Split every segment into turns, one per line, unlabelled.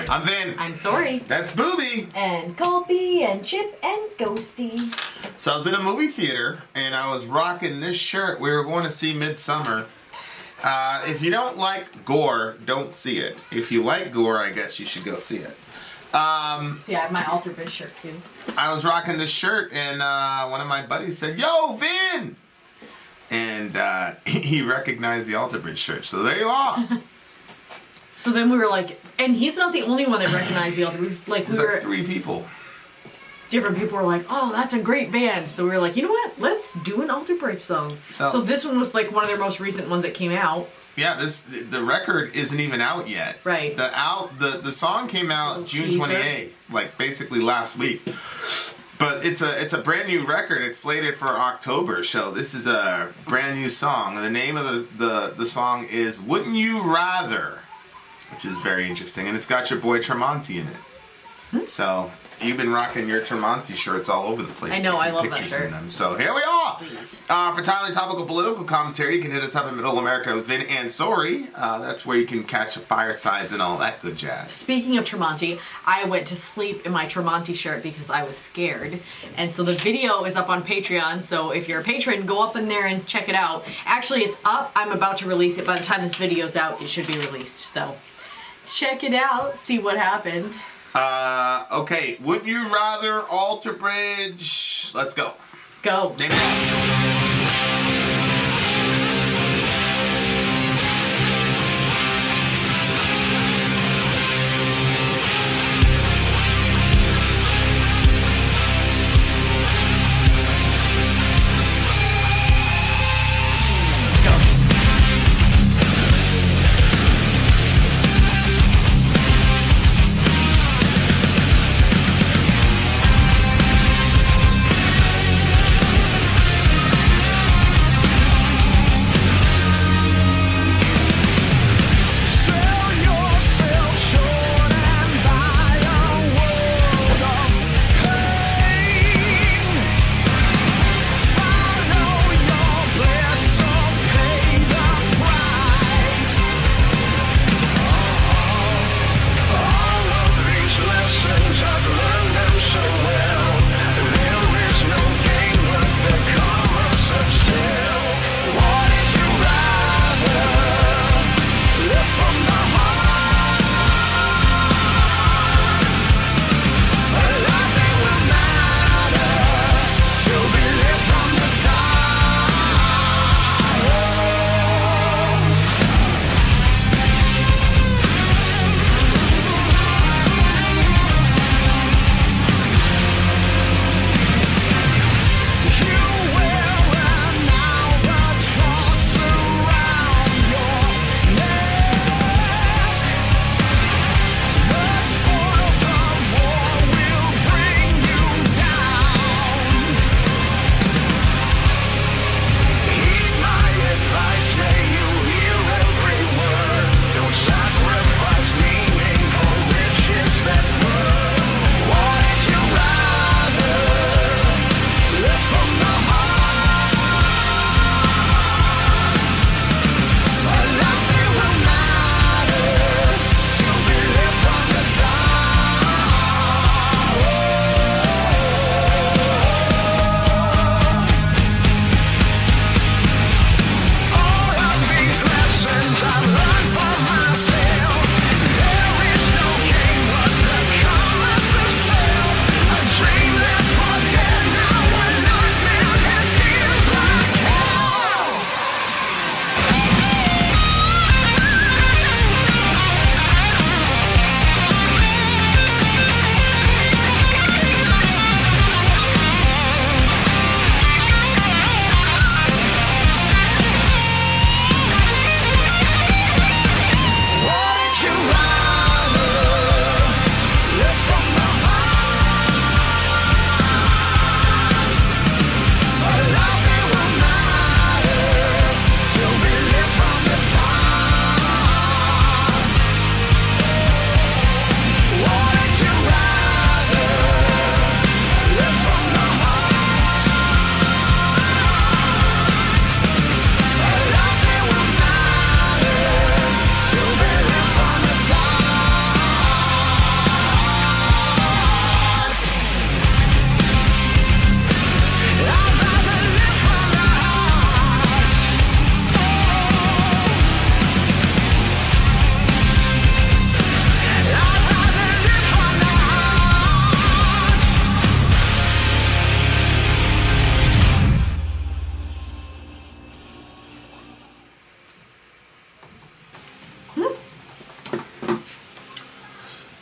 I'm Vin.
I'm Sori.
That's Booby.
And Colby and Chip and Ghosty.
So I was in a movie theater and I was rocking this shirt. We were going to see Midsummer. If you don't like gore, don't see it. If you like gore, I guess you should go see it.
See, I have my Alter Bridge shirt too.
I was rocking this shirt and one of my buddies said, "Yo, Vin!" And he recognized the Alter Bridge shirt. So there you are.
So then we were like, and he's not the only one that recognized the Alter Bridge. Like,
There's like 3 people.
Different people were like, "Oh, that's a great band." So we were like, you know what? Let's do an Alter Bridge song. So this one was like one of their most recent ones that came out.
Yeah, the record isn't even out yet.
Right.
The song came out June 28th, like basically last week. But it's a brand new record. It's slated for October, so this is a brand new song. The name of the song is "Wouldn't You Rather," which is very interesting, and it's got your boy Tremonti in it. So you've been rocking your Tremonti shirts all over the place.
I know, I love that
pictures
shirt.
in them. So here we are. For timely topical political commentary, you can hit us up in Middle America with Vin and Sori. That's where you can catch the firesides and all that good jazz.
Speaking of Tremonti, I went to sleep in my Tremonti shirt because I was scared. And so the video is up on Patreon, so if you're a patron, go up in there and check it out. Actually, it's up. I'm about to release it. By the time this video's out, it should be released. So check it out, see what happened.
Okay, would you rather Alter Bridge? Let's go.
Go.
Name it.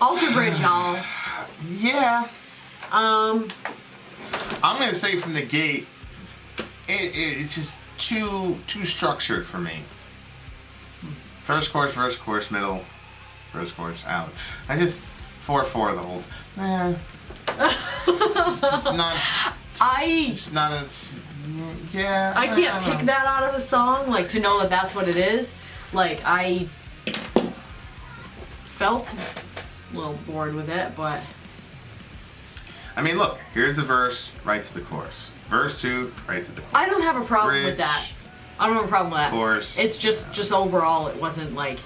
Alter Bridge, y'all.
Yeah. I'm gonna say from the gate, it's just too structured for me. First chorus, middle, first chorus, out. I just 4/4 the whole time. It's just not. It's not a. Yeah.
I can't pick that out of a song, like to know that that's what it is. Like I felt a little bored with it, but.
I mean, look, here's the verse, right to the chorus. Verse 2, right to the chorus.
I don't have a problem with
Bridge,
that. I don't have a problem with that.
Chorus.
It's just overall, it wasn't like.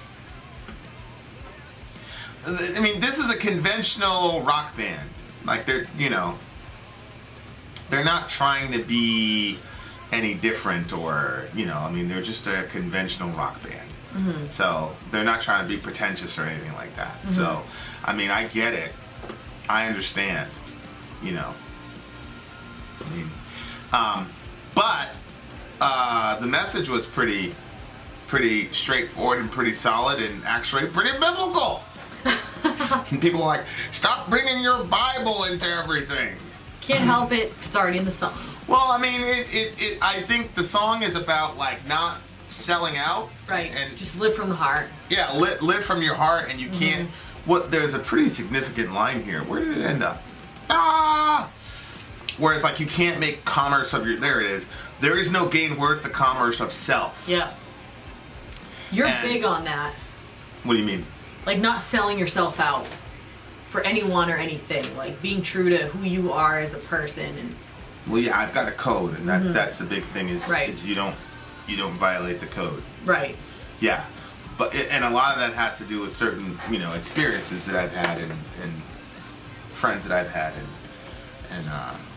I mean, this is a conventional rock band. Like they're not trying to be any different or, I mean, they're just a conventional rock band. Mm-hmm. So they're not trying to be pretentious or anything like that. Mm-hmm. So, I mean, I get it. I understand. But the message was pretty straightforward and pretty solid and actually pretty biblical. And people are like, stop bringing your Bible into everything.
Can't help it. It's already in the song.
Well, I mean, I think the song is about like not selling out.
Right.
And
just live from the heart.
Yeah, live from your heart, and you can't. There's a pretty significant line here. Where did it end up? Where it's like you can't make commerce of your. There it is. There is no gain worth the commerce of self.
Yeah. You're big on that.
What do you mean?
Like not selling yourself out for anyone or anything. Like being true to who you are as a person. And
well, yeah, I've got a code, and that's the big thing is you don't violate the code.
Right.
Yeah, and a lot of that has to do with certain experiences that I've had and friends that I've had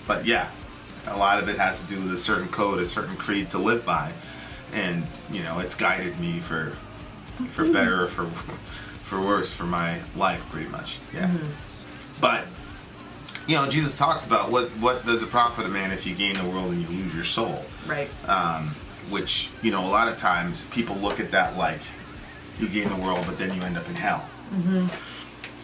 but yeah, a lot of it has to do with a certain code, a certain creed to live by, and it's guided me for better or for worse for my life pretty much. Yeah. But Jesus talks about what does it profit a man if you gain the world and you lose your soul.
Right.
Which a lot of times people look at that like you gain the world but then you end up in hell.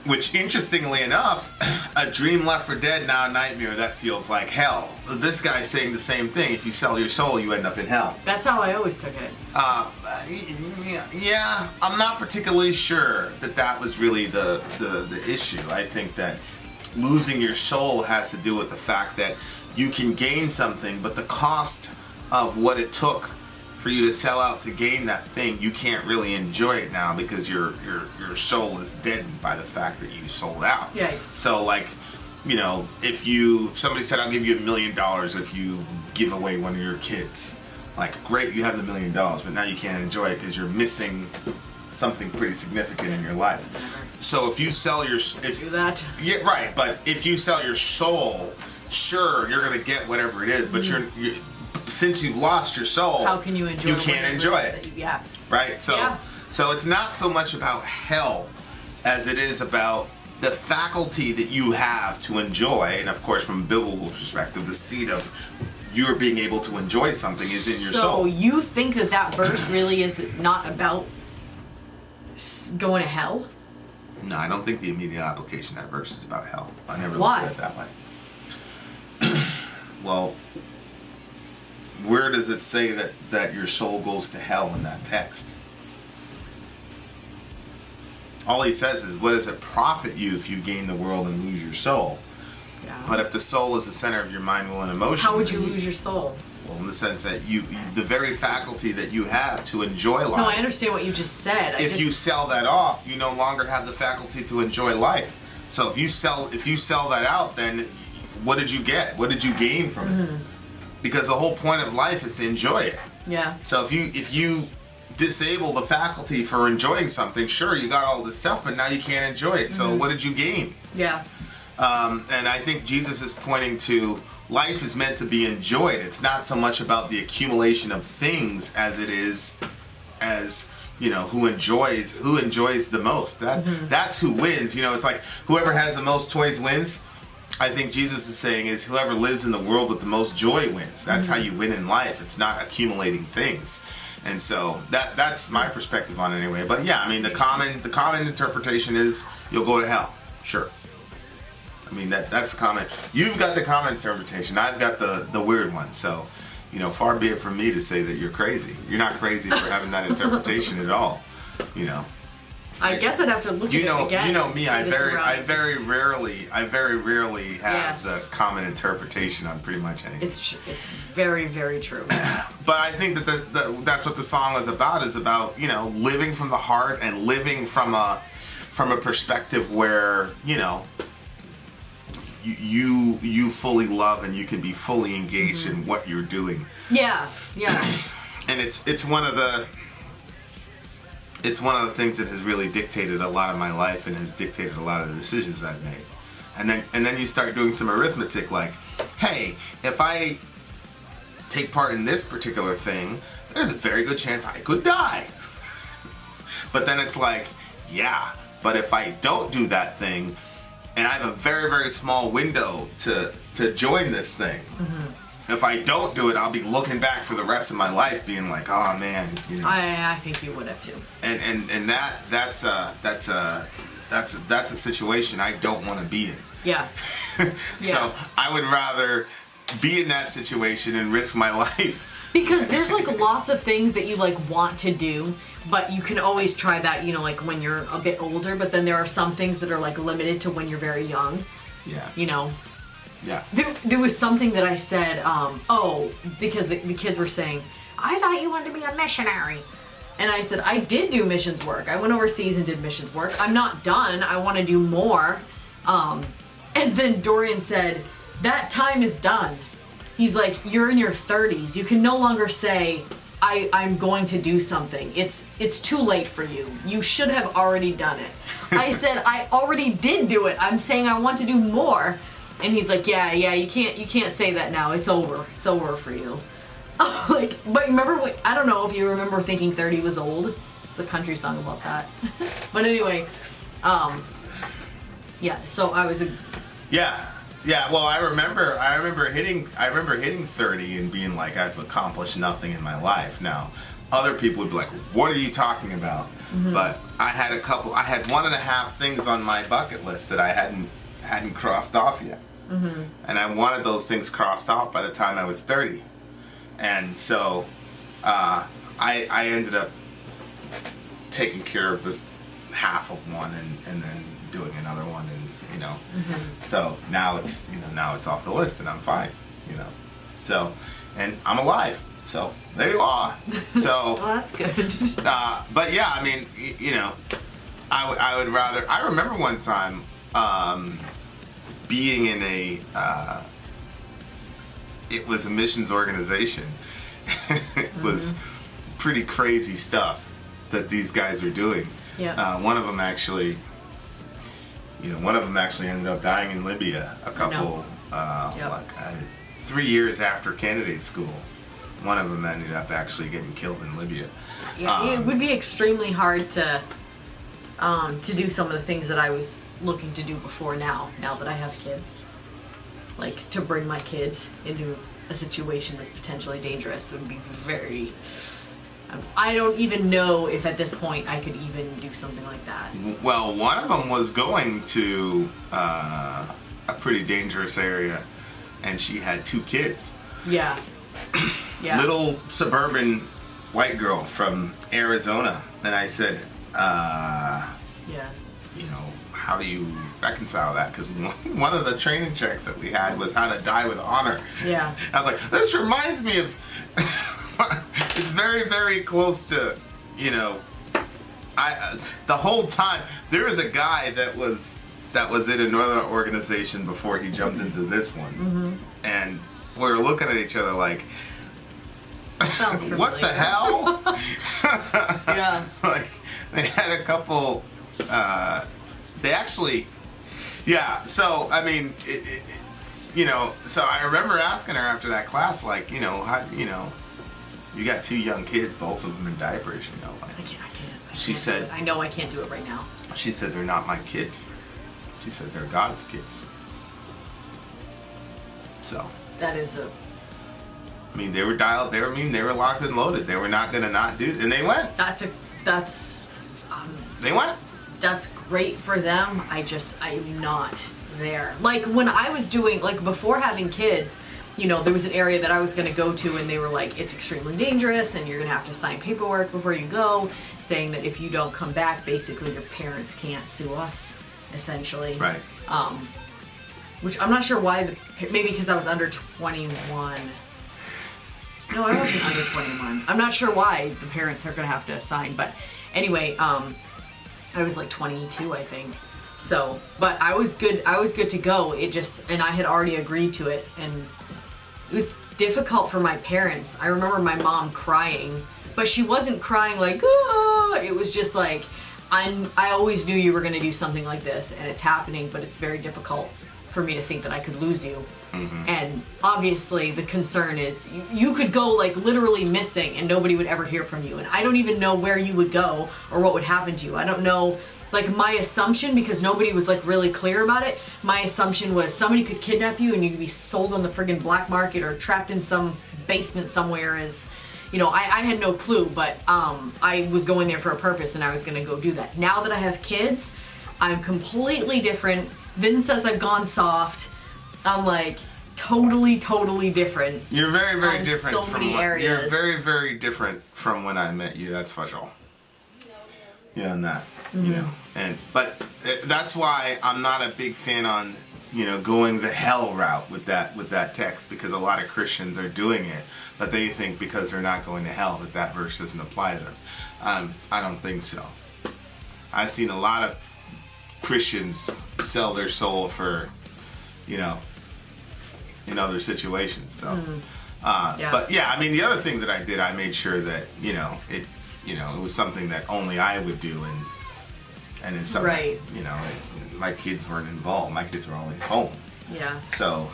Which, interestingly enough, a dream left for dead, now a nightmare, that feels like hell. This guy's saying the same thing. If you sell your soul, you end up in hell.
That's how I always took it.
Yeah, I'm not particularly sure that was really the issue. I think that losing your soul has to do with the fact that you can gain something, but the cost of what it took for you to sell out to gain that thing, you can't really enjoy it now because your soul is deadened by the fact that you sold out.
Yikes.
So like, if somebody said I'll give you $1 million if you give away one of your kids, like great, you have the $1 million, but now you can't enjoy it because you're missing something pretty significant in your life. So if you sell
do that.
Yeah, right. But if you sell your soul, sure, you're gonna get whatever it is, but since you've lost your soul,
how can you enjoy?
You can't enjoy it.
Yeah.
Right. So it's not so much about hell as it is about the faculty that you have to enjoy, and of course, from a biblical perspective, the seed of you're being able to enjoy something is in your soul.
So you think that verse really is not about going to hell?
No, I don't think the immediate application of that verse is about hell. I never
Why?
looked at it that way. Well, where does it say that your soul goes to hell in that text? All he says is, what does it profit you if you gain the world and lose your soul?
Yeah.
But if the soul is the center of your mind, will, and emotions...
How would you lose your soul?
Well, in the sense that the very faculty that you have to enjoy life...
No, I understand what you just said.
If you sell that off, you no longer have the faculty to enjoy life. So if you sell that out, then what did you get? What did you gain from it? Because the whole point of life is to enjoy it. Yeah. So if you disable the faculty for enjoying something, sure, you got all this stuff, but now you can't enjoy it. So what did you gain?
Yeah.
And I think Jesus is pointing to life is meant to be enjoyed. It's not so much about the accumulation of things as it is as who enjoys the most. That's who wins. It's like whoever has the most toys wins. I think Jesus is saying is whoever lives in the world with the most joy wins. That's how you win in life. It's not accumulating things. And so that's my perspective on it anyway. But yeah, I mean the common interpretation is you'll go to hell. Sure. I mean, that's the common. You've got the common interpretation. I've got the weird one. So, you know, far be it from me to say that you're crazy. You're not crazy for having that interpretation at all. You know.
I guess I'd have to look at it again.
You know me. I very rarely have
Yes.
the common interpretation on pretty much anything.
It's very, very true.
But I think that that's what the song is about, you know, living from the heart and living from a perspective where, you know, you fully love and you can be fully engaged in what you're doing.
Yeah.
And it's one of the things that has really dictated a lot of my life and has dictated a lot of the decisions I've made. And then you start doing some arithmetic like, hey, if I take part in this particular thing, there's a very good chance I could die. But then it's like, yeah, but if I don't do that thing, and I have a very, very small window to join this thing, if I don't do it, I'll be looking back for the rest of my life being like, oh man, you know.
I think you would have too.
And that's a situation I don't want to be in.
Yeah.
So I would rather be in that situation and risk my life.
Because there's like lots of things that you like want to do, but you can always try that, you know, like when you're a bit older, but then there are some things that are like limited to when you're very young.
Yeah.
You know.
Yeah.
There was something that I said, because the kids were saying, I thought you wanted to be a missionary. And I said, I did do missions work. I went overseas and did missions work. I'm not done. I want to do more. And then Dorian said, that time is done. He's like, you're in your 30s. You can no longer say, I'm going to do something. It's too late for you. You should have already done it. I said, I already did do it. I'm saying I want to do more. And he's like, yeah, you can't say that now. It's over. It's over for you. Like, but remember, I don't know if you remember thinking 30 was old. It's a country song about that. But anyway, yeah. So I was
Yeah. Well, I remember hitting 30 and being like, I've accomplished nothing in my life. Now, other people would be like, what are you talking about? But I had 1.5 things on my bucket list that I hadn't crossed off yet. And I wanted those things crossed off by the time I was 30. And so I ended up taking care of this half of one and then doing another one, and you know, so now it's off the list and I'm fine, you know. So, and I'm alive. So there you are. So
well, that's good.
But yeah, I mean, you know, I would rather. I remember one time being in it was a missions organization. It was pretty crazy stuff that these guys were doing.
Yeah.
One of them actually ended up dying in Libya a couple, 3 years after candidate school. One of them ended up actually getting killed in Libya.
Yeah, it would be extremely hard to do some of the things that I was looking to do before now that I have kids. Like, to bring my kids into a situation that's potentially dangerous would be very... I don't even know if at this point I could even do something like that.
Well, one of them was going to a pretty dangerous area, and she had 2 kids.
Yeah. Yeah.
Little suburban white girl from Arizona. And I said, you know, how do you reconcile that? Because one of the training checks that we had was how to die with honor.
Yeah.
I was like, this reminds me of... It's very, very close to, you know, the whole time, there was a guy that was in another organization before he jumped into this one. And we were looking at each other like, what the hell?
Yeah.
Like, they had a couple, they actually, yeah, so, I mean, you know, so I remember asking her after that class, like, you know, how, you know, you got 2 young kids, both of them in diapers, you know. Like,
I can't.
She said,
I know I can't do it right now.
She said, they're not my kids. She said, they're God's kids. So.
That is a...
I mean, they were dialed, they were locked and loaded. They were not going to not do, and they went.
That's...
They went.
that's great for them. I'm not there. Like when I was doing, like before having kids, you know, there was an area that I was going to go to and they were like, it's extremely dangerous and you're going to have to sign paperwork before you go saying that if you don't come back, basically your parents can't sue us, essentially.
Right.
Which I'm not sure why, maybe because I was under 21. No, I wasn't under 21. I'm not sure why the parents are going to have to sign, but anyway, I was like 22, I think. So, but I was good to go. And I had already agreed to it, and it was difficult for my parents. I remember my mom crying, but she wasn't crying like, ah! It was just like, I always knew you were going to do something like this, and it's happening, but it's very difficult for me to think that I could lose you. Mm-hmm. And obviously the concern is you could go like literally missing and nobody would ever hear from you. And I don't even know where you would go or what would happen to you. I don't know. Like my assumption, because nobody was like really clear about it, my assumption was somebody could kidnap you and you could be sold on the friggin' black market or trapped in some basement somewhere as, you know, I had no clue, but I was going there for a purpose and I was going to go do that. Now that I have kids, I'm completely different. Vin says I've gone soft. I'm like totally different.
You're very, very different
so many areas.
You're very, very different from when I met you. That's for sure. Yeah, and that, you know, but that's why I'm not a big fan on, you know, going the hell route with that text, because a lot of Christians are doing it, but they think because they're not going to hell that verse doesn't apply to them. I don't think so. I've seen a lot of Christians sell their soul for, you know, in other situations. So, yeah. But yeah, I mean, the other thing that I did, I made sure that, it was something that only I would do, and in something,
right.
My kids weren't involved. My kids were always home.
Yeah.
So,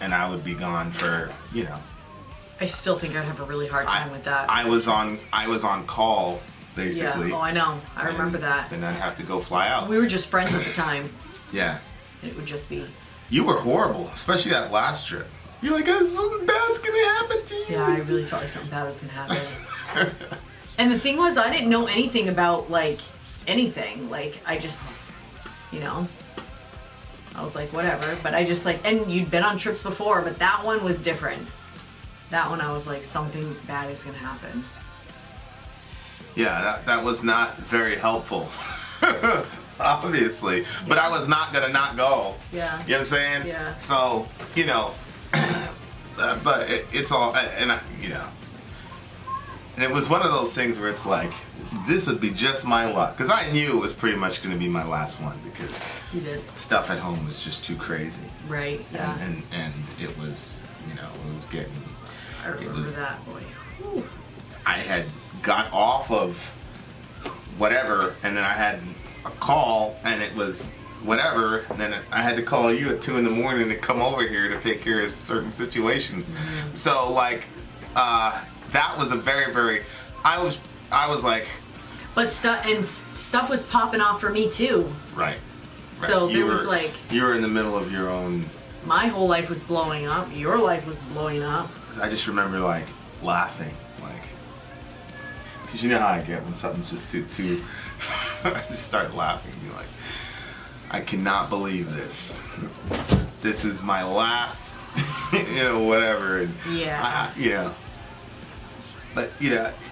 and I would be gone for,
I still think I'd have a really hard time with that.
I was on call, basically.
Yeah. Oh, I know. I remember that.
And I'd have to go fly out.
We were just friends at the time.
Yeah.
It would just be.
You were horrible, especially that last trip. You're like, something bad's gonna happen to you.
Yeah, I really felt like something bad was gonna happen. And the thing was, I didn't know anything about, like, anything. Like, I just, I was like, whatever. But I just, like, and you'd been on trips before, but that one was different. That one, I was like, something bad is gonna happen.
Yeah, that was not very helpful. Obviously. Yeah. But I was not gonna not go.
Yeah.
You know what I'm saying?
Yeah.
So, but it's all, and it was one of those things where it's like, this would be just my luck. Because I knew it was pretty much going to be my last one, because
you did.
Stuff at home was just too crazy.
Right, yeah.
And it was, it was getting...
I remember that, boy. Whew.
I had got off of whatever, and then I had a call, and it was whatever, and then I had to call you at 2 a.m. to come over here to take care of certain situations. Mm-hmm. So, like, that was a very, very... I was like...
But stuff was popping off for me, too.
Right.
So there was, like...
You were in the middle of your own...
My whole life was blowing up. Your life was blowing up.
I just remember, like, laughing. Like... Because you know how I get when something's just too... I just start laughing. You're like... I cannot believe this. This is my last, whatever. And
yeah.
But,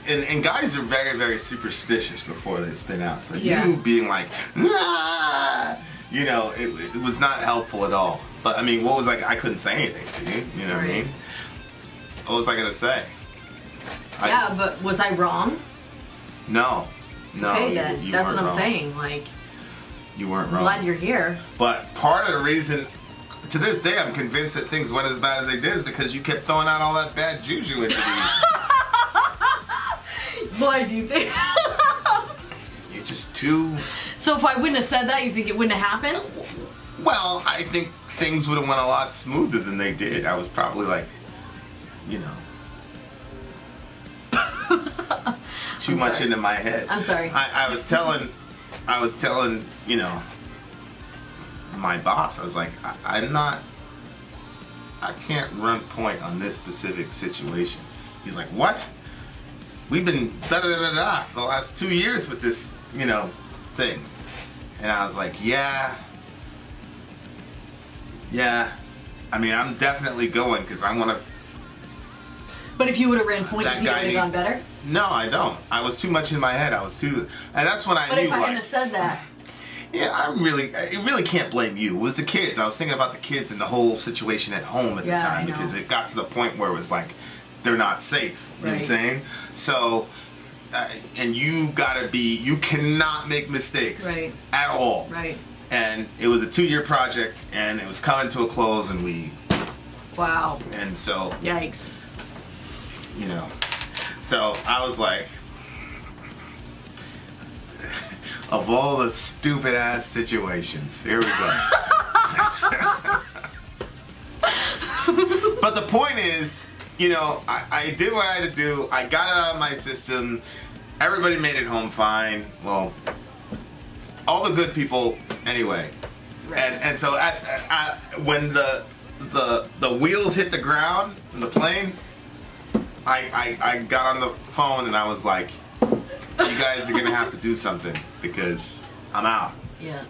and guys are very, very superstitious before they spin out. So you being like, nah, it was not helpful at all. But, I mean, what was I couldn't say anything to you. You know what I mean? What was I going to say?
But was I wrong?
No.
Okay, then. That's what I'm saying. Like...
You weren't wrong.
I'm glad you're here.
But part of the reason, to this day, I'm convinced that things went as bad as they did is because you kept throwing out all that bad juju into me.
Why do you think?
You're just too...
So if I wouldn't have said that, you think it wouldn't have happened?
Well, I think things would have went a lot smoother than they did. I was probably like, too much into my head.
I'm sorry.
I was telling, my boss, I was like, I can't run point on this specific situation. He's like, what? we've been da-da-da-da for the last 2 years with this, thing. And I was like, yeah. I mean, I'm definitely going because I want to.
But if you would have ran point,
That
you would
guy
have gone
needs-
better.
No, I don't. I was too much in my head. And that's when I
But
knew.
if I
like,
hadn't have said that,
yeah, I really can't blame you. It was the kids. I was thinking about the kids and the whole situation at home at the
Yeah,
time
I know.
because it got to the point where it was like, they're not safe. You know what I'm
Right.
saying? So, and you cannot make mistakes
Right.
at all.
right?
And it was a 2-year project and it was coming to a close
Wow.
and so,
Yikes.
so I was like, of all the stupid ass situations, here we go. But the point is, I did what I had to do. I got it out of my system. Everybody made it home fine. Well, all the good people, anyway.
Right.
And so when the wheels hit the ground in the plane, I got on the phone and I was like, you guys are gonna have to do something because I'm out.
Yeah.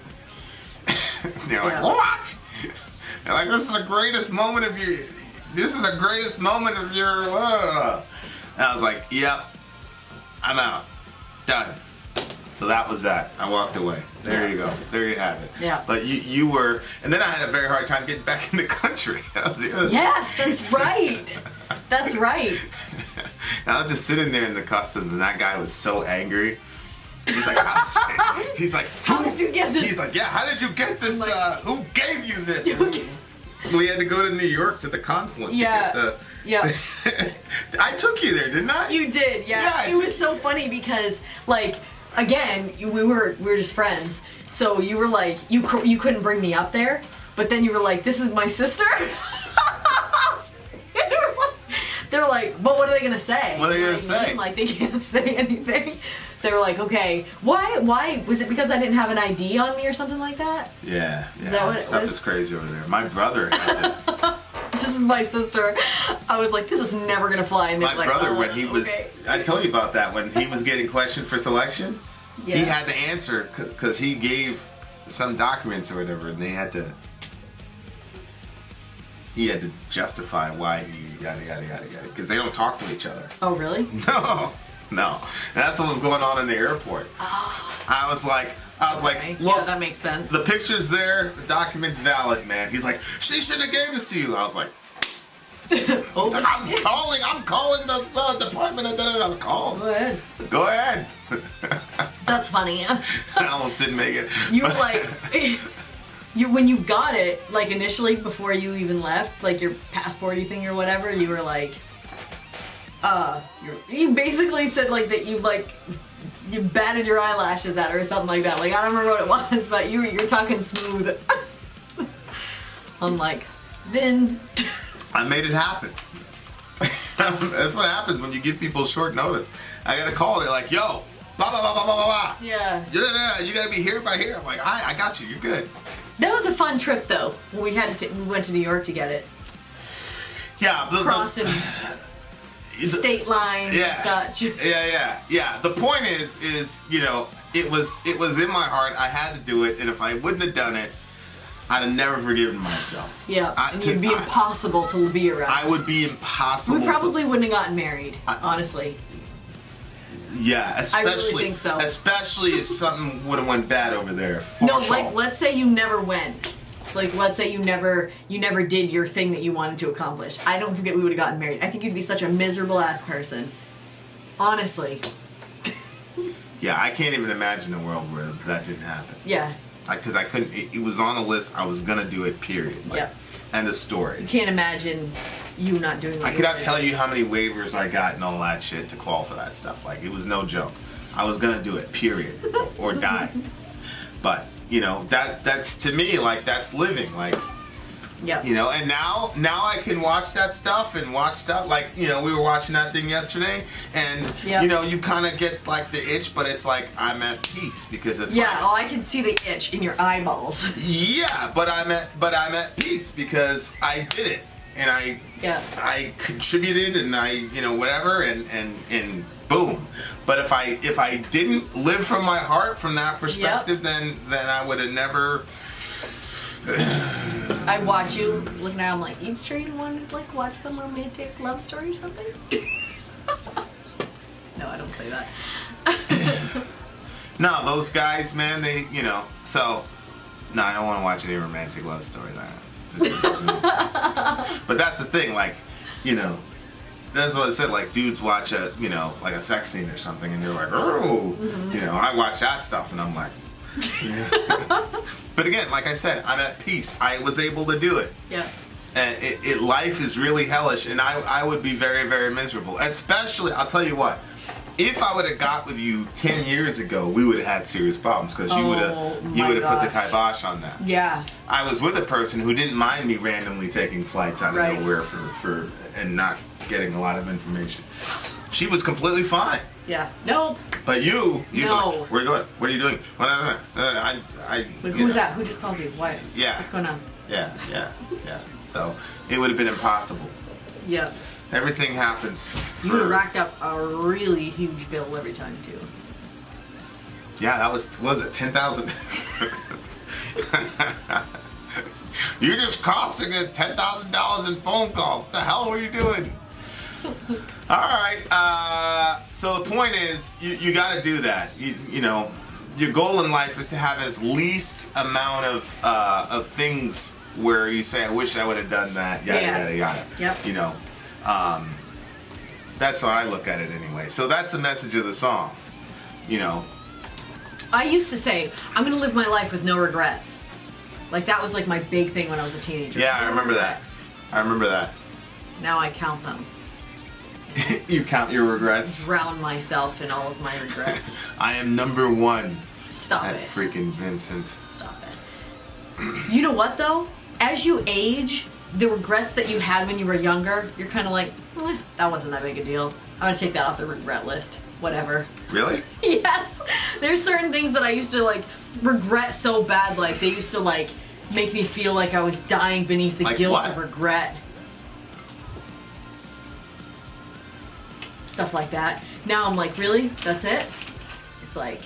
They're like,
Yeah.
what? They're like, this is the greatest moment of your. And I was like, yep, I'm out. Done. So that was that. I walked away. There you go. There you have it.
Yeah.
But you were, and then I had a very hard time getting back in the country. That was the other-
Yes, that's right. That's right.
I was just sitting there in the customs, and that guy was so angry. He's like,
How did you get this?
He's like, yeah, how did you get this?
Like-
Who gave you this? We had to go to New York to the consulate
Yeah.
to get
Yeah.
I took you there, didn't I?
You did, yeah.
Yeah, I
It
did.
was so funny because, like, again, we were just friends. So you were like, you couldn't bring me up there, but then you were like, this is my sister. They're like, but what are they gonna say?
What are they
You know
gonna
what I
say?
mean? Like, they can't say anything. So they were like, okay, why? Was it because I didn't have an ID on me or something like that?
Yeah.
Is that what it
Stuff
was?
is crazy over there. My brother had to,
This is my sister. I was like, this is never gonna fly. And they
my
were like,
brother when he was
okay.
I told you about that when he was getting questioned for selection.
Yeah.
He had to answer because he gave some documents or whatever, and he had to justify why he yada yada yada yada because they don't talk to each other.
Oh, really?
No. And that's what was going on in the airport. I was like,
Okay.
look,
Yeah, that makes sense.
the picture's there, the document's valid, man. He's like, she shouldn't have gave this to you. I was like,
Oh,
he's like, I'm calling the department of da-da-da. Call.
go ahead.
Go ahead.
That's funny.
I almost didn't make it.
You were like, when you got it, like initially before you even left, like your passporty thing or whatever, you were like, you basically said like that you batted your eyelashes at her or something like that. Like I don't remember what it was, but you're talking smooth. I'm like, Vin.
I made it happen. That's what happens when you give people short notice. I got a call. They're like, yo, blah, blah, blah, blah, blah, blah.
Yeah.
You got to be here by here. I'm like, I got you. You're good.
That was a fun trip though. When we went to New York to get it.
Yeah.
Crossing state lines
Yeah.
and such.
Yeah. The point is, it was in my heart. I had to do it, and if I wouldn't have done it, I'd have never forgiven myself.
Yeah, and you'd be impossible to be around.
I would be impossible.
We probably wouldn't have gotten married, honestly.
Yeah, especially.
I really think so.
Especially if something would have went bad over there.
No, like let's say you never went. Like let's say you never did your thing that you wanted to accomplish. I don't think that we would have gotten married. I think you'd be such a miserable ass person. Honestly.
Yeah, I can't even imagine a world where that didn't happen.
Yeah.
Because I couldn't. It was on a list. I was gonna do it. Period. Like,
Yep.
End of story.
You can't imagine you not doing what
I
you
cannot
were
tell
doing.
you how many waivers I got and all that shit to qualify that stuff. Like, it was no joke. I was gonna do it, period, or die. But that's to me like that's living. Like,
Yep.
and now I can watch that stuff and watch stuff like we were watching that thing yesterday, and
Yep.
you kind of get like the itch, but it's like I'm at peace because it's
Yeah,
like,
oh, I can see the itch in your eyeballs.
yeah, but I'm at peace because I did it, and I
Yeah.
I contributed and I, whatever, and boom. But if I didn't live from my heart from that perspective, then I would have never.
I watch you looking at. I'm like, you sure you want to watch some romantic love story or something? No, I don't say that.
No, those guys, man, they, so. No, I don't want to watch any romantic love story. But that's the thing, that's what I said. Like, dudes watch a sex scene or something, and they're like, oh, I watch that stuff, and I'm like, yeah. But again, like I said, I'm at peace. I was able to do it.
Yeah.
And life is really hellish, and I would be very, very miserable. Especially, I'll tell you what. If I would have got with you 10 years ago, we would have had serious problems because you would have put the kibosh on that.
Yeah.
I was with a person who didn't mind me randomly taking flights out of nowhere for and not getting a lot of information. She was completely fine.
Yeah. Nope.
But you
no.
Like, where are you going? What are you doing?
Wait, who's that? Who just called you? What?
Yeah.
What's going on?
Yeah. So it would have been impossible.
Yeah.
Everything happens.
You would have racked up a really huge bill every time too.
Yeah, that was it 10,000? You're just costing it $10,000 in phone calls. What the hell were you doing? All right. So the point is, you got to do that. Your goal in life is to have as least amount of things where you say, "I wish I would have done that." Yada.
Yep.
That's how I look at it anyway. So that's the message of the song.
I used to say, I'm gonna live my life with no regrets. Like that was like my big thing when I was a teenager.
Yeah, I remember that. I remember that.
Now I count them.
You count your regrets?
Drown myself in all of my regrets.
I am number one.
Stop
at
it.
Freaking Vincent.
Stop it. You know what though? As you age, the regrets that you had when you were younger, you're kind of like, that wasn't that big a deal. I'm gonna take that off the regret list. Whatever.
Really?
Yes. There's certain things that I used to regret so bad. Like they used to make me feel like I was dying beneath the guilt of regret. Stuff like that. Now I'm like, really? That's it? It's like.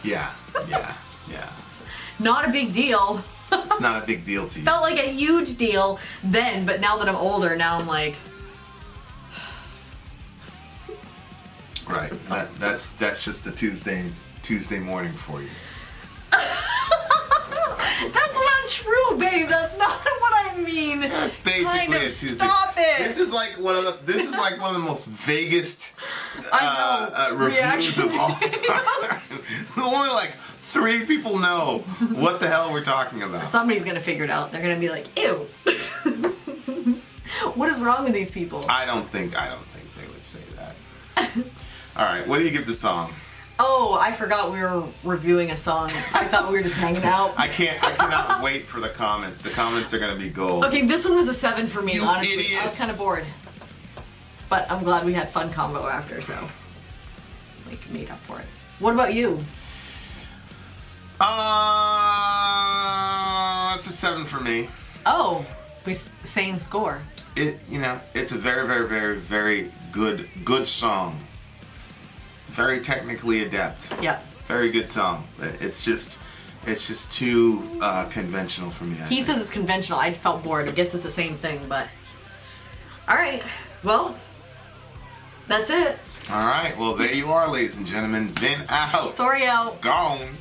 Yeah.
It's not a big deal.
It's not a big deal to you.
Felt like a huge deal then, but now that I'm older, now I'm like.
Right. That's just a Tuesday morning for you.
That's not true, babe. That's not what I mean.
That's basically a Tuesday.
Stop it.
This is like one of the most vaguest reviews of all time. Only 3 people know what the hell we're talking about.
Somebody's gonna figure it out. They're gonna be like, ew. What is wrong with these people?
I don't think they would say that. All right, what do you give the song?
Oh, I forgot we were reviewing a song. I thought we were just hanging out.
I cannot wait for the comments. The comments are gonna be gold.
Okay, this one was a 7 for me,
you
honestly.
Idiots.
I was kind of bored. But I'm glad we had fun combo after, so made up for it. What about you?
It's a 7 for me.
Oh, same score.
It's a very, very, very, very good song. Very technically adept.
Yeah.
Very good song. It's just too conventional for me.
He says it's conventional. I felt bored. I guess it's the same thing, but. All right. Well, that's it.
All right. Well, there you are, ladies and gentlemen. Vin out.
Sori out.
Gone.